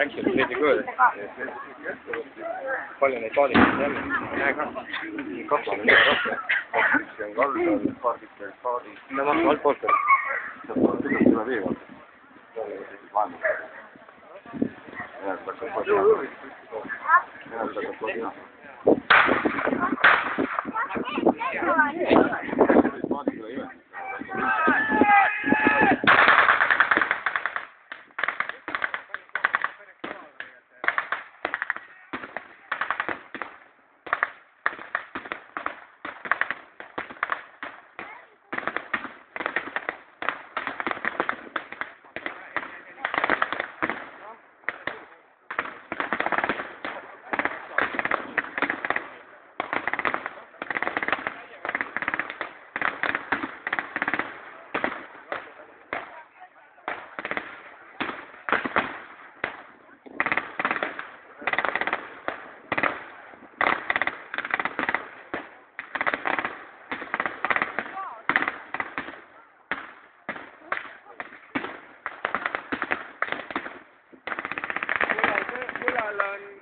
äkki on veidi kõõl. Palju neid paadikaid jälle? Näe ka. 2 on üle rohkem. 1 on kaldal, paadid veel paadid. No ma olen altpoolt veel. Sealt on tühjalt üle vee vaata. Vahemus. Enam takkab kodina. Enam takkab kodina. Paadid üle imet.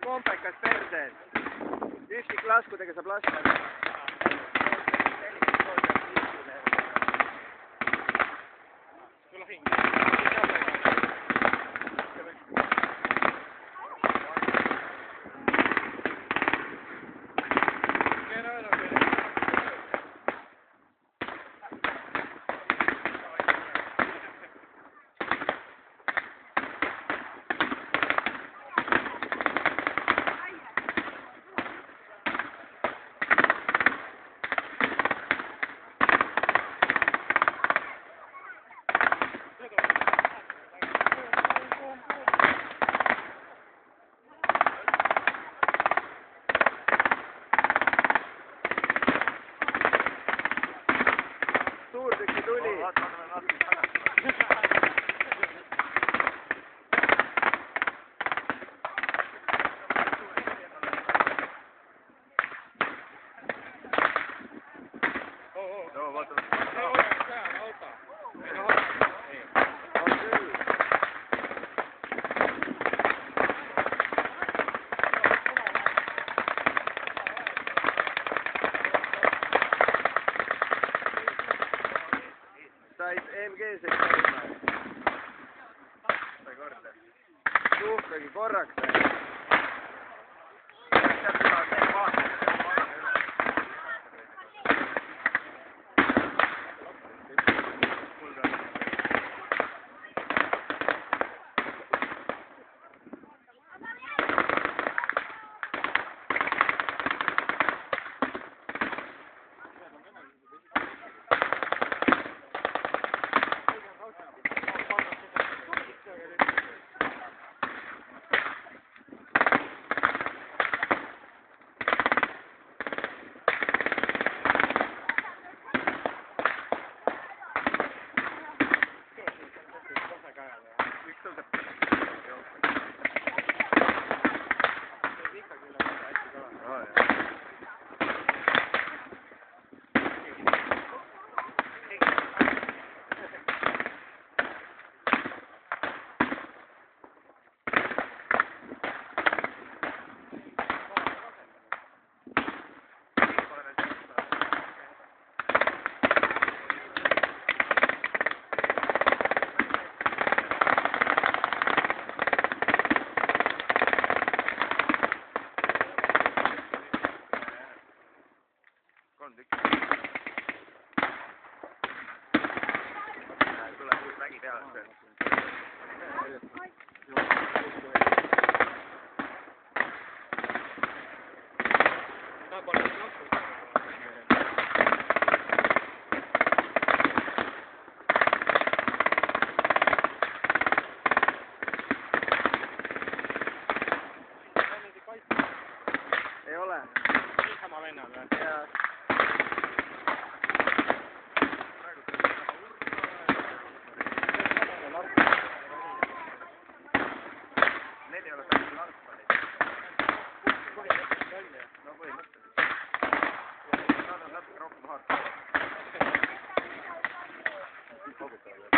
Kompekas perses. Ükskik laskudega saab lasta. Sulla hing. Suurtükki tuli. Said MG-sid käima. Sai korda. Suhkagi korraks. Ei ole. Sama vennal või? Jaa. Need ei ole päris narkpallid. No põhimõtteliselt. Nad on natuke rohkem hardcore. Kõik kogutavad.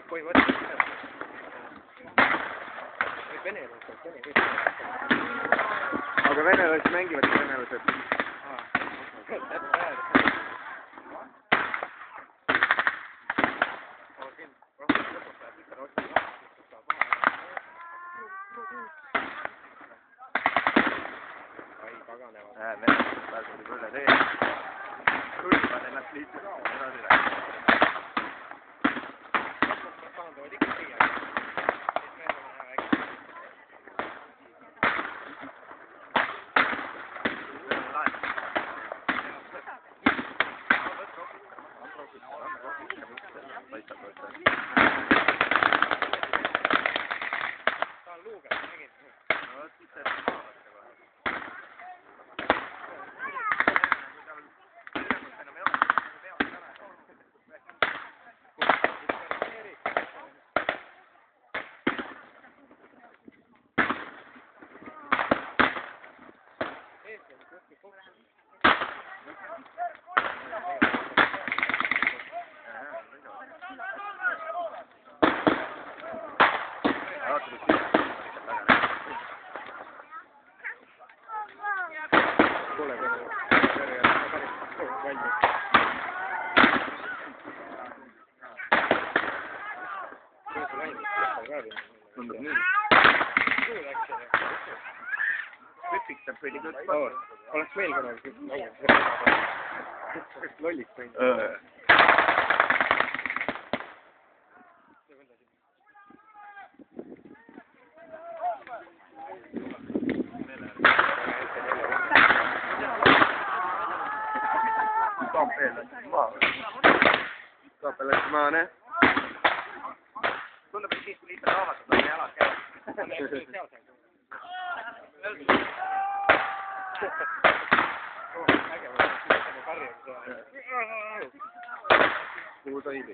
põhimõtteliselt. aga venelased mängivad venelased. Venelased pääsesid üle tee. Tullivad ennast liituda. Edasi läheb. Tahandavad ikka siia. Tundub nii. Picked up pretty good spot. Oleks meil kunagi lolliks võinud. Kaapel läks maane. Tundub, et siis liitar raamatud on jalad käes. Kuhu tohib?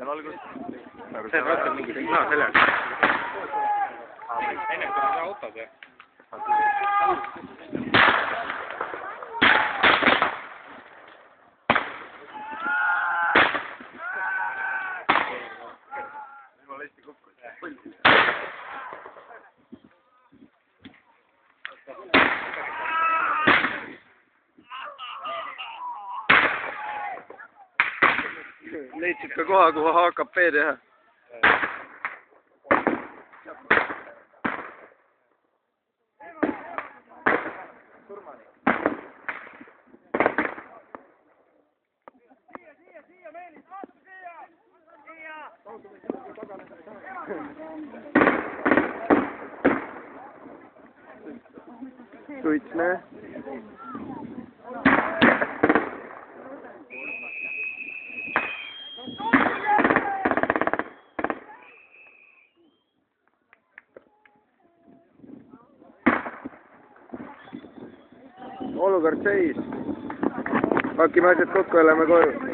Valgus. See on rohkem mingi signaal sellel. Enne kui on autod ja. Jumala hästi kokku. Leidsid ka koha, kuhu HKP teha. Suits, näe. Olukord seis. Pakime asjad kokku ja lähme koju.